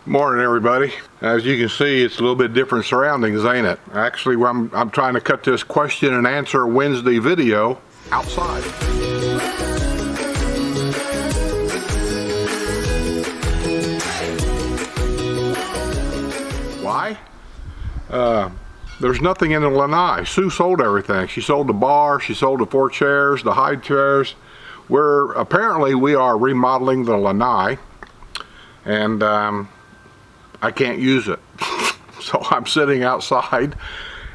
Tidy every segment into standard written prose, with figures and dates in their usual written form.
Morning, everybody. As you can see, it's a little bit different surroundings, ain't it? Actually, I'm trying to cut this question and answer Wednesday video outside. Why? There's nothing in the lanai. Sue sold everything. She sold the bar, she sold the 4 chairs, the high chairs. Apparently we are remodeling the lanai, and I can't use it. So I'm sitting outside.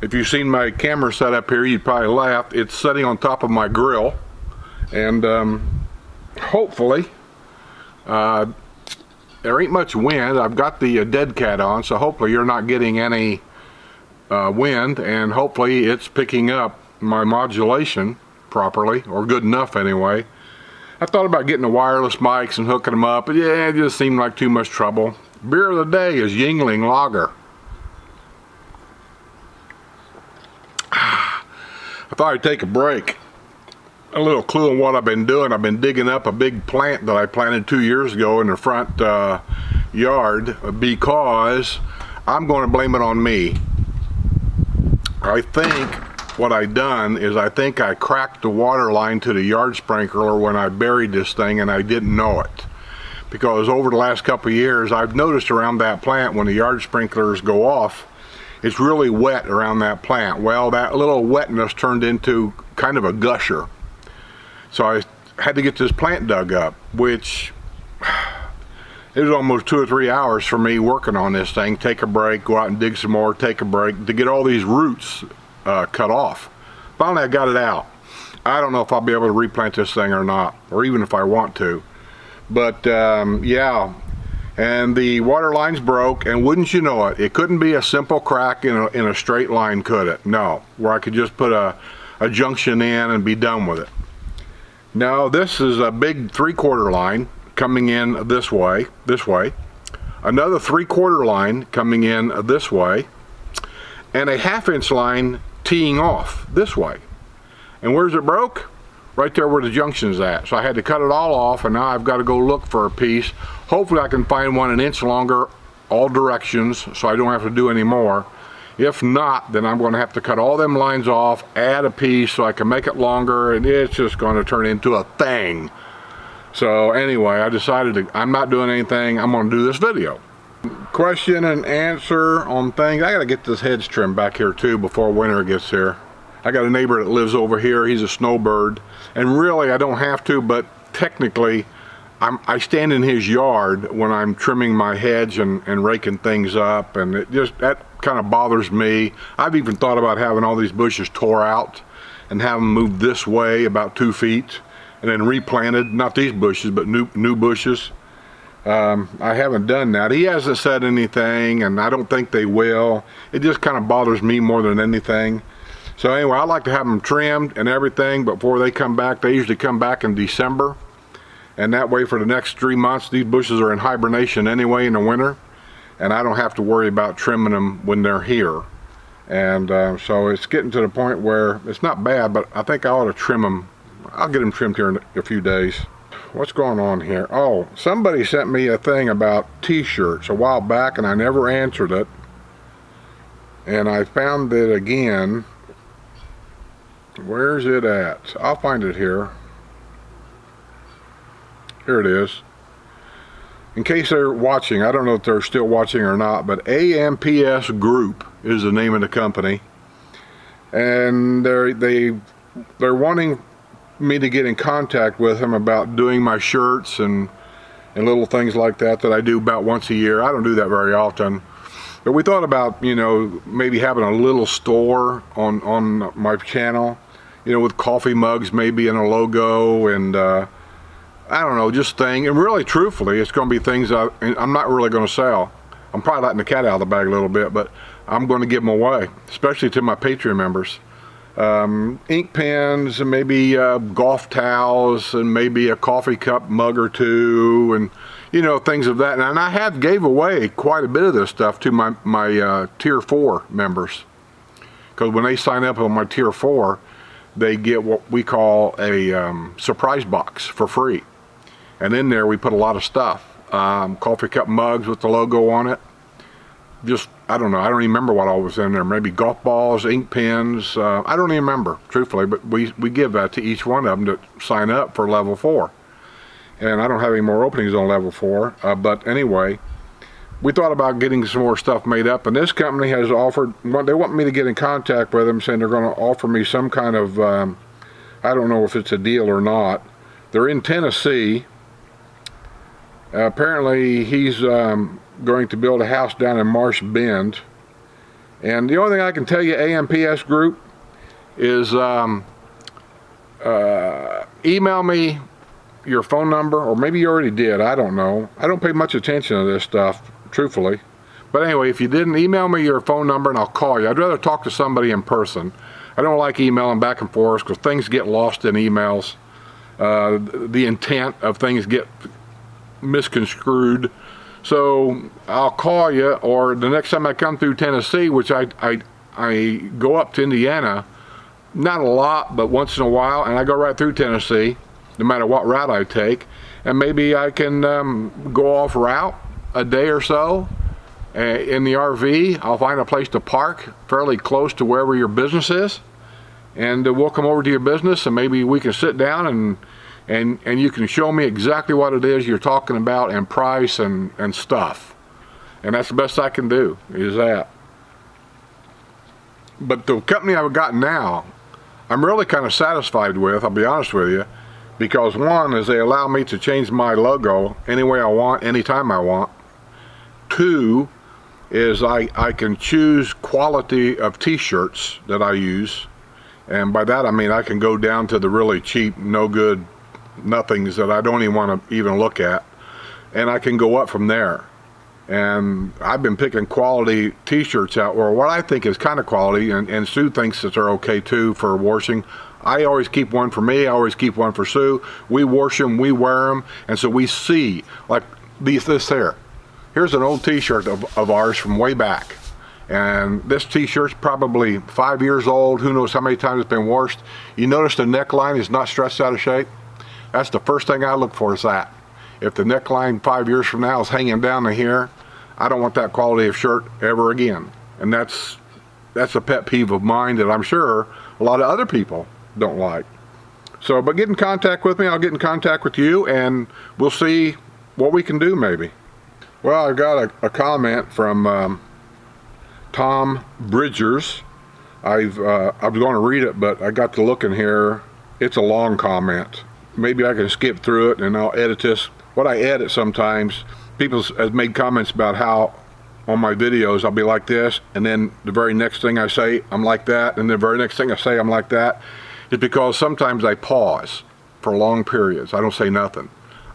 If you've seen my camera set up here, you'd probably laugh. It's sitting on top of my grill, and hopefully there ain't much wind. I've got the dead cat on, so hopefully you're not getting any wind, and hopefully it's picking up my modulation properly, or good enough anyway. I thought about getting the wireless mics and hooking them up, but yeah, it just seemed like too much trouble. Beer of the day is Yingling Lager. I thought I'd take a break. A little clue on what I've been doing. I've been digging up a big plant that I planted 2 years ago in the front yard, because I'm going to blame it on me. I think what I done is I think I cracked the water line to the yard sprinkler when I buried this thing, and I didn't know it. Because over the last couple of years, I've noticed around that plant, when the yard sprinklers go off, it's really wet around that plant. Well, that little wetness turned into kind of a gusher. So I had to get this plant dug up, which it was almost 2 or 3 hours for me working on this thing. Take a break, go out and dig some more, take a break, to get all these roots cut off. Finally, I got it out. I don't know if I'll be able to replant this thing or not, or even if I want to. But yeah, and the water line's broke, and wouldn't you know it, it couldn't be a simple crack in a straight line, could it? No, where I could just put a junction in and be done with it. No, this is a big 3/4 line coming in this way, another 3/4 line coming in this way, and a 1/2 inch line teeing off this way. And where's it broke? Right there where the junction's at. So I had to cut it all off, and now I've got to go look for a piece. Hopefully I can find one 1 inch longer, all directions, so I don't have to do any more. If not, then I'm going to have to cut all them lines off, add a piece so I can make it longer, and it's just going to turn into a thing. So anyway, I decided I'm not doing anything. I'm going to do this video. Question and answer on things. I got to get this hedge trimmed back here too before winter gets here. I got a neighbor that lives over here. He's a snowbird, and really I don't have to, but technically I stand in his yard when I'm trimming my hedge and raking things up, and that kind of bothers me. I've even thought about having all these bushes tore out and have them moved this way about 2 feet and then replanted. Not these bushes, but new bushes. I haven't done that. He hasn't said anything, and I don't think they will. It just kind of bothers me more than anything. So anyway, I like to have them trimmed and everything before they come back. They usually come back in December, and that way for the next 3 months, these bushes are in hibernation anyway in the winter, and I don't have to worry about trimming them when they're here. And so it's getting to the point where it's not bad, but I think I ought to trim them. I'll get them trimmed here in a few days. What's going on here? Oh, somebody sent me a thing about t-shirts a while back, and I never answered it. And I found it again. Where's it at? I'll find it here. Here it is. In case they're watching, I don't know if they're still watching or not, but AMPS Group is the name of the company, and they're wanting me to get in contact with them about doing my shirts and little things like that I do about once a year. I don't do that very often. But we thought about, you know, maybe having a little store on my channel, you know, with coffee mugs maybe and a logo, and I don't know, just thing. And really, truthfully, it's going to be things I'm not really going to sell. I'm probably letting the cat out of the bag a little bit, but I'm going to give them away, especially to my Patreon members. Ink pens, and maybe golf towels, and maybe a coffee cup mug or two, and you know, things of that. And I have gave away quite a bit of this stuff to my tier 4 members, because when they sign up on my tier 4, they get what we call a surprise box for free, and in there we put a lot of stuff. coffee cup mugs with the logo on it. Just, I don't know, I don't even remember what all was in there. Maybe golf balls, ink pens, I don't even remember, truthfully, but we give that to each one of them to sign up for level 4. And I don't have any more openings on level 4, but anyway, we thought about getting some more stuff made up, and this company has offered, they want me to get in contact with them, saying they're going to offer me some kind of, I don't know if it's a deal or not. They're in Tennessee. Apparently he's going to build a house down in Marsh Bend, and the only thing I can tell you, AMPS Group, is email me your phone number, or maybe you already did, I don't know. I don't pay much attention to this stuff, truthfully. But anyway, if you didn't, email me your phone number and I'll call you. I'd rather talk to somebody in person. I don't like emailing back and forth because things get lost in emails. The intent of things get misconstrued. So I'll call you, or the next time I come through Tennessee, which I go up to Indiana, not a lot, but once in a while, and I go right through Tennessee, no matter what route I take, and maybe I can go off route a day or so in the RV. I'll find a place to park fairly close to wherever your business is, and we'll come over to your business, and maybe we can sit down and you can show me exactly what it is you're talking about, and price and stuff. And that's the best I can do, is that. But the company I've got now, I'm really kind of satisfied with, I'll be honest with you, because one is they allow me to change my logo any way I want, anytime I want. Two is I can choose quality of t-shirts that I use, and by that I mean I can go down to the really cheap, no good nothings that I don't even want to even look at, and I can go up from there. And I've been picking quality t-shirts out, or what I think is kind of quality, and Sue thinks that they're okay too for washing. I always keep one for me, I always keep one for Sue. We wash them, we wear them, and so we see, like this here. Here's an old t-shirt of ours from way back. And this t-shirt's probably 5 years old, who knows how many times it's been washed. You notice the neckline is not stretched out of shape? That's the first thing I look for, is that. If the neckline 5 years from now is hanging down to here, I don't want that quality of shirt ever again. And that's a pet peeve of mine that I'm sure a lot of other people don't like. So, but get in contact with me, I'll get in contact with you, and we'll see what we can do maybe. Well, I got a comment from Tom Bridgers. I was going to read it, but I got to looking here. It's a long comment. Maybe I can skip through it and I'll edit this. What I edit sometimes, people have made comments about how on my videos I'll be like this, and then the very next thing I say I'm like that, and the very next thing I say I'm like that. It's because sometimes I pause for long periods. I don't say nothing.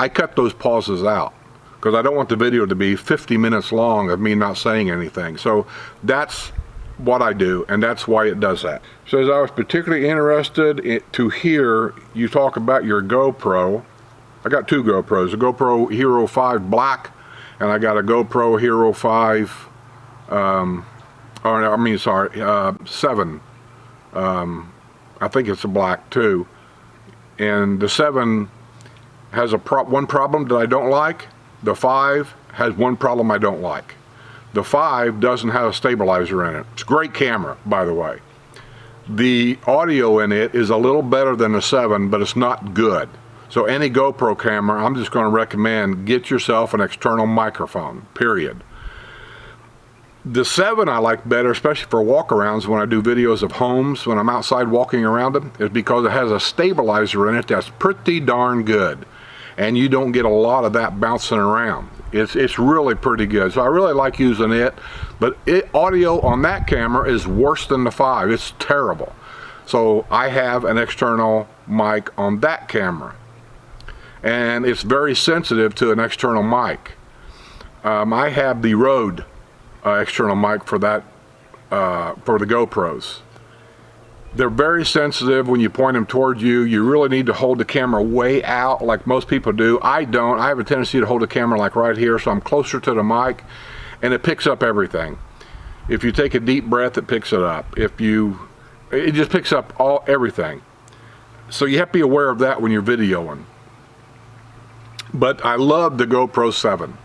I cut those pauses out because I don't want the video to be 50 minutes long of me not saying anything. So that's what I do, and that's why it does that. It says, I was particularly interested to hear you talk about your GoPro. I got two GoPros, a GoPro Hero 5 Black, and I got a GoPro Hero 5, 7. I think it's a black too. And the 7 has one problem that I don't like. The 5 has one problem I don't like. The 5 doesn't have a stabilizer in it. It's a great camera, by the way. The audio in it is a little better than the 7, but it's not good. So any GoPro camera, I'm just going to recommend get yourself an external microphone, period. The 7 I like better, especially for walk-arounds when I do videos of homes, when I'm outside walking around them, is because it has a stabilizer in it that's pretty darn good. And you don't get a lot of that bouncing around. It's really pretty good. So I really like using it, but audio on that camera is worse than the 5. It's terrible. So I have an external mic on that camera, and it's very sensitive to an external mic. I have the Rode external mic for that, for the GoPros. They're very sensitive when you point them toward you. You really need to hold the camera way out like most people do. I don't. I have a tendency to hold the camera like right here, so I'm closer to the mic, and it picks up everything. If you take a deep breath, it picks it up. It just picks up everything. So you have to be aware of that when you're videoing. But I love the GoPro 7.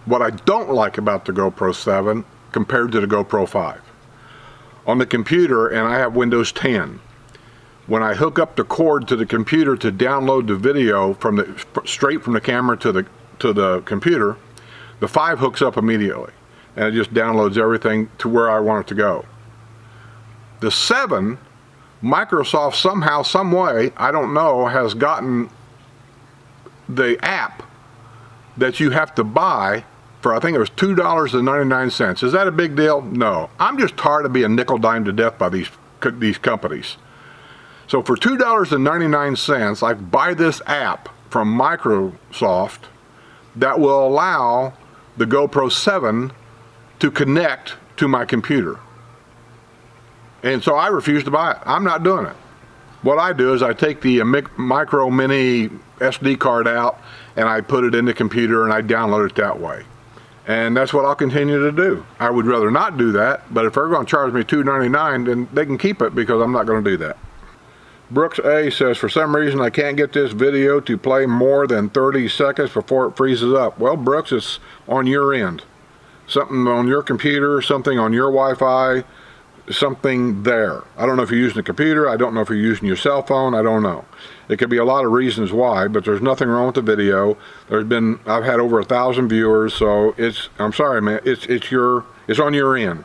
What I don't like about the GoPro 7 compared to the GoPro 5. On the computer, and I have Windows 10, when I hook up the cord to the computer to download the video straight from the camera to the computer, the 5 hooks up immediately, and it just downloads everything to where I want it to go. The 7, Microsoft somehow, some way, I don't know, has gotten the app that you have to buy for, I think it was $2.99. Is that a big deal? No. I'm just tired of being nickel dime to death by these companies. So for $2.99, I buy this app from Microsoft that will allow the GoPro 7 to connect to my computer. And so I refuse to buy it. I'm not doing it. What I do is I take the micro mini SD card out and I put it in the computer and I download it that way. And that's what I'll continue to do. I would rather not do that, but if they're going to charge me $2.99, then they can keep it because I'm not going to do that. Brooks A says, for some reason I can't get this video to play more than 30 seconds before it freezes up. Well, Brooks, it's on your end. Something on your computer, something on your Wi-Fi, something there. I don't know if you're using a computer, I don't know if you're using your cell phone, I don't know. It could be a lot of reasons why, but there's nothing wrong with the video. I've had over 1,000 viewers, so I'm sorry, man, it's on your end.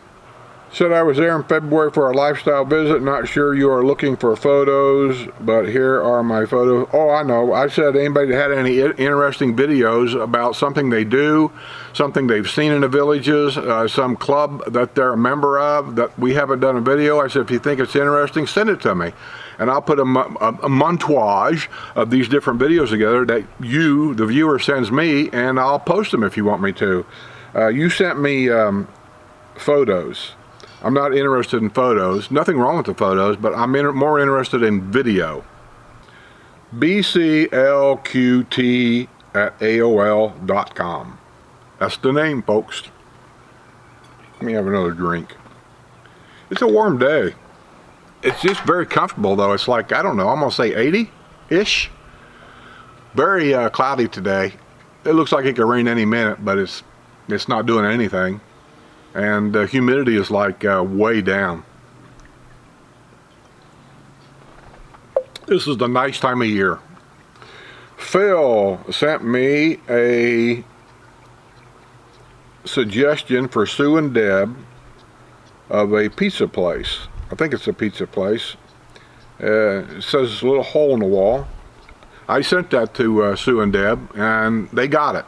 Said I was there in February for a lifestyle visit. Not sure you are looking for photos, but here are my photos. Oh, I know. I said anybody that had any interesting videos about something they do, something they've seen in the villages, some club that they're a member of that we haven't done a video. I said, if you think it's interesting, send it to me. And I'll put a montage of these different videos together that you, the viewer, sends me, and I'll post them if you want me to. You sent me photos. I'm not interested in photos. Nothing wrong with the photos, but I'm more interested in video. bclqt@aol.com. That's the name, folks. Let me have another drink. It's a warm day. It's just very comfortable, though. It's like, I don't know, I'm going to say 80-ish. Very cloudy today. It looks like it could rain any minute, but it's not doing anything. And humidity is like way down. This is the nice time of year. Phil sent me a suggestion for Sue and Deb of a pizza place. I think it's a pizza place. It says it's a little hole in the wall. I sent that to Sue and Deb, and they got it.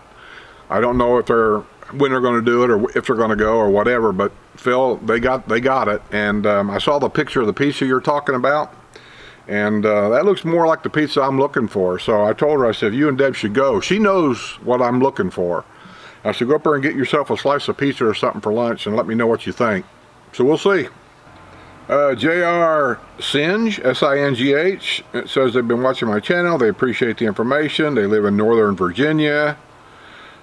I don't know when they're going to do it or if they're going to go or whatever, but Phil, they got it, and I saw the picture of the pizza you're talking about, and that looks more like the pizza I'm looking for. So I told her, I said, you and Deb should go. She knows what I'm looking for. I said, go up there and get yourself a slice of pizza or something for lunch and let me know what you think. So we'll see. JR Singe, S-I-N-G-H, it says they've been watching my channel. They appreciate the information. They live in Northern Virginia.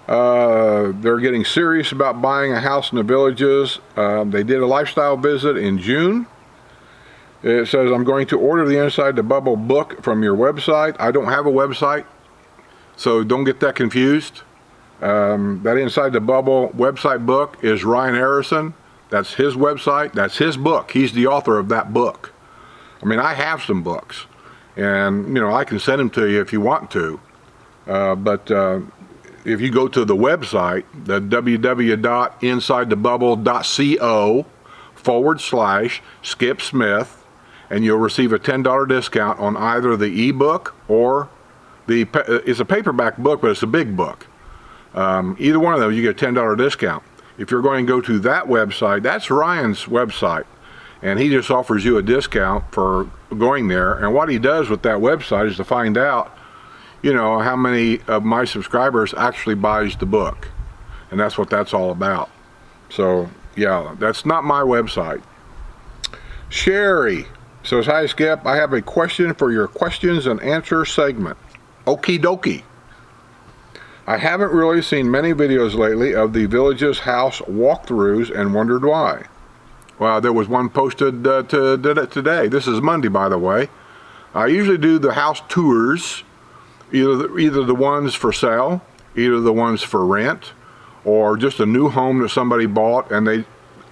They're getting serious about buying a house in the villages. They did a lifestyle visit in June. It says, I'm going to order the Inside the Bubble book from your website. I don't have a website, so don't get that confused. That Inside the Bubble website book is Ryan Harrison. That's his website. That's his book. He's the author of that book. I mean, I have some books, and I can send them to you if you want to. But if you go to the website, the www.insidethebubble.co/Skip Smith, and you'll receive a $10 discount on either the ebook or it's a paperback book, but it's a big book. Either one of those, you get a $10 discount. If you're going to go to that website, that's Ryan's website, and he just offers you a discount for going there. And what he does with that website is to find out, how many of my subscribers actually buys the book, and that's what that's all about. So yeah, that's not my website. Sherry says, hi Skip, I have a question for your questions and answer segment. Okie dokie. I haven't really seen many videos lately of the village's house walkthroughs and wondered why. Well, there was one posted today. This is Monday, by the way. I usually do the house tours, either the ones for sale, either the ones for rent, or just a new home that somebody bought and they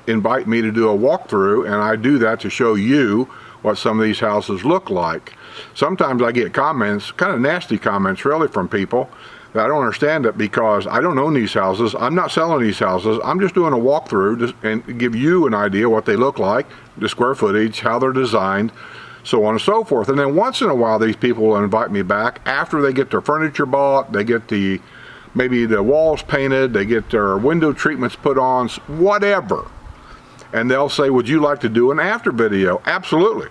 invite me to do a walkthrough, and I do that to show you what some of these houses look like. Sometimes I get comments, kind of nasty comments really, from people that I don't understand it, because I don't own these houses. I'm not selling these houses. I'm just doing a walkthrough and give you an idea what they look like, the square footage, how they're designed, so on and so forth. And then once in a while these people will invite me back after they get their furniture bought, they get maybe the walls painted, they get their window treatments put on, whatever. And they'll say, would you like to do an after video? Absolutely.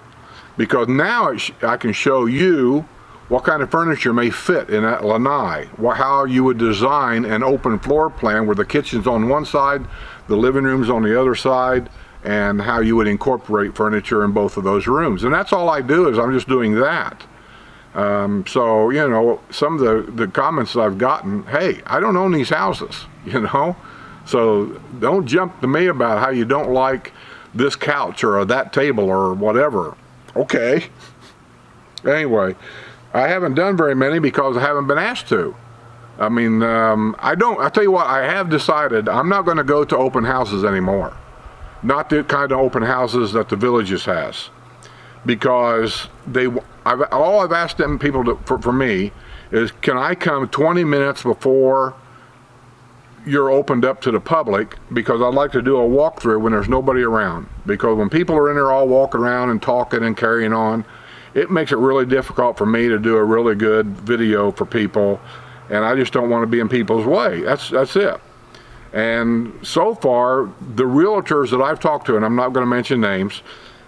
Because now I can show you what kind of furniture may fit in that lanai, how you would design an open floor plan where the kitchen's on one side, the living room's on the other side, and how you would incorporate furniture in both of those rooms. And that's all I do, is I'm just doing that. So, you know, some of the comments that I've gotten, hey, I don't own these houses, you know? So don't jump to me about how you don't like this couch or that table or whatever. Okay. Anyway, I haven't done very many because I haven't been asked to. I mean, I tell you what, I have decided I'm not going to go to open houses anymore. Not the kind of open houses that the Villages has. Because all I've asked them people for me is, can I come 20 minutes before you're opened up to the public, because I'd like to do a walkthrough when there's nobody around. Because when people are in there all walking around and talking and carrying on, it makes it really difficult for me to do a really good video for people, and I just don't want to be in people's way. That's it. And so far, the realtors that I've talked to, and I'm not going to mention names,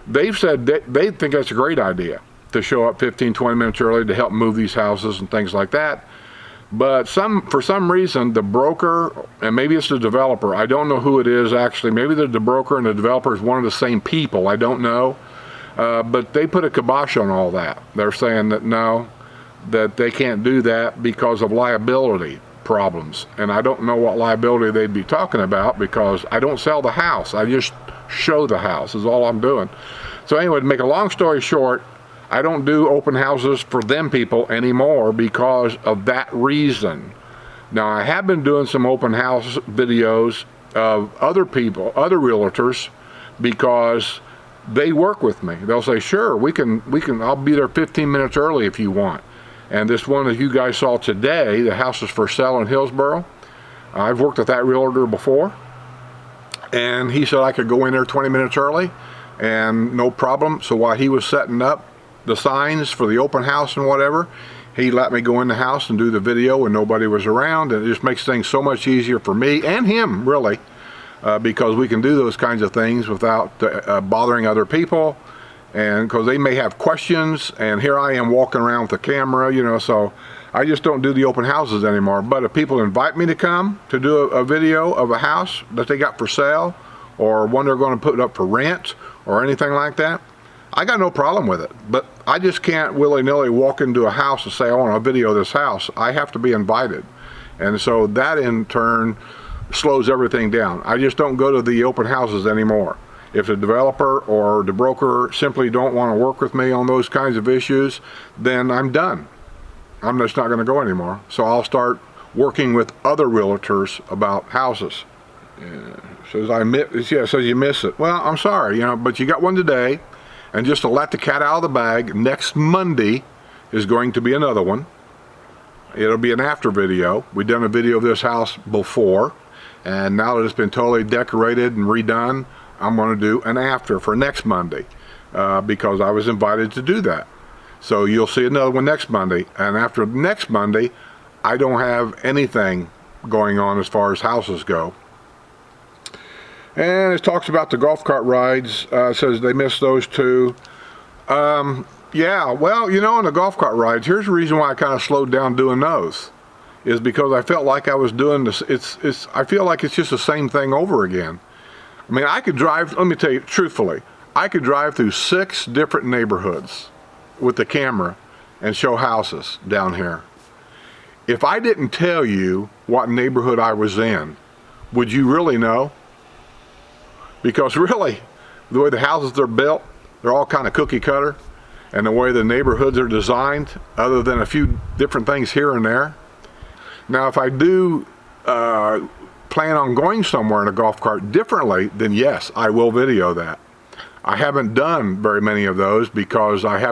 they've said they think that's a great idea to show up 15-20 minutes early to help move these houses and things like that. But for some reason, the broker, and maybe it's the developer, I don't know who it is actually, maybe the broker and the developer is one of the same people, I don't know, but they put a kibosh on all that. They're saying that no, that they can't do that because of liability problems. And I don't know what liability they'd be talking about, because I don't sell the house, I just show the house is all I'm doing. So anyway, to make a long story short, I don't do open houses for them people anymore because of that reason. Now, I have been doing some open house videos of other people, other realtors, because they work with me. They'll say, sure, I'll be there 15 minutes early if you want. And this one that you guys saw today, the house is for sale in Hillsboro. I've worked with that realtor before, and he said I could go in there 20 minutes early and no problem. So while he was setting up the signs for the open house and whatever, he let me go in the house and do the video when nobody was around, and it just makes things so much easier for me and him, really, because we can do those kinds of things without bothering other people, and because they may have questions, and here I am walking around with a camera, you know, so I just don't do the open houses anymore. But if people invite me to come to do a video of a house that they got for sale, or one they're going to put up for rent or anything like that, I got no problem with it. But I just can't willy-nilly walk into a house and say, I want to video this house. I have to be invited. And so that in turn slows everything down. I just don't go to the open houses anymore. If the developer or the broker simply don't want to work with me on those kinds of issues, then I'm done. I'm just not going to go anymore. So I'll start working with other realtors about houses. Says you miss it. Well, I'm sorry, you know, but you got one today. And just to let the cat out of the bag, next Monday is going to be another one. It'll be an after video. We've done a video of this house before, and now that it's been totally decorated and redone, I'm going to do an after for next Monday, because I was invited to do that. So you'll see another one next Monday, and after next Monday, I don't have anything going on as far as houses go. And it talks about the golf cart rides. Says they miss those too. Yeah, well, you know, on the golf cart rides, here's the reason why I kind of slowed down doing those, is because I felt like I was doing this. I feel like it's just the same thing over again. I mean, I could drive. Let me tell you truthfully, I could drive through 6 different neighborhoods with the camera and show houses down here. If I didn't tell you what neighborhood I was in, would you really know? Because really, the way the houses are built, they're all kind of cookie cutter. and the way the neighborhoods are designed, other than a few different things here and there. Now, if I do plan on going somewhere in a golf cart differently, then yes, I will video that. I haven't done very many of those because I've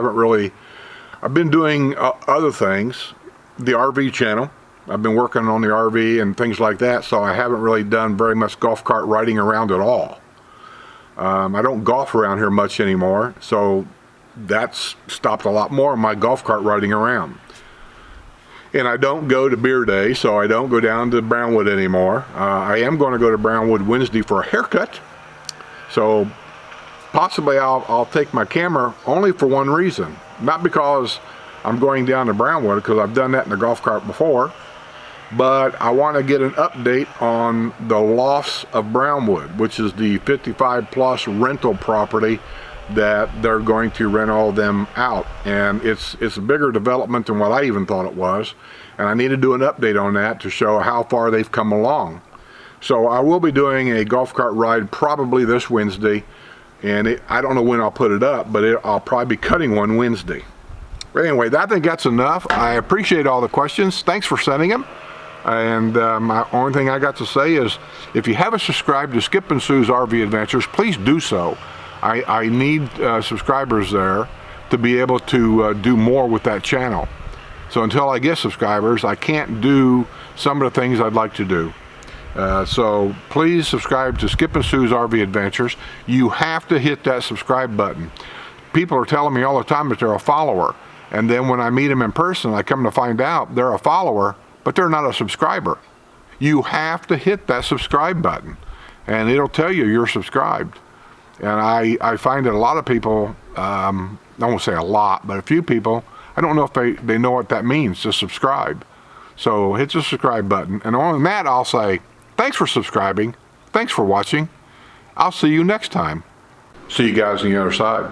been doing other things, the RV channel. I've been working on the RV and things like that, so I haven't really done very much golf cart riding around at all. I don't golf around here much anymore, so that's stopped a lot more of my golf cart riding around. And I don't go to beer day, so I don't go down to Brownwood anymore. I am going to go to Brownwood Wednesday for a haircut, so possibly I'll take my camera only for one reason. Not because I'm going down to Brownwood, because I've done that in the golf cart before, but I want to get an update on the Lofts of Brownwood, which is the 55 plus rental property that they're going to rent all of them out. And it's a bigger development than what I even thought it was, and I need to do an update on that to show how far they've come along. So I will be doing a golf cart ride probably this Wednesday, and I don't know when I'll put it up, but I'll probably be cutting one Wednesday. But anyway, I think that's enough. I appreciate all the questions. Thanks for sending them. And my only thing I got to say is, if you haven't subscribed to Skip and Sue's RV Adventures, please do so. I need subscribers there to be able to do more with that channel. So until I get subscribers, I can't do some of the things I'd like to do. So please subscribe to Skip and Sue's RV Adventures. You have to hit that subscribe button. People are telling me all the time that they're a follower, and then when I meet them in person, I come to find out they're a follower, but they're not a subscriber. You have to hit that subscribe button, and it'll tell you you're subscribed. And I find that a lot of people, I won't say a lot, but a few people, I don't know if they know what that means to subscribe. So hit the subscribe button, and on that I'll say, thanks for subscribing, thanks for watching, I'll see you next time. See you guys on the other side.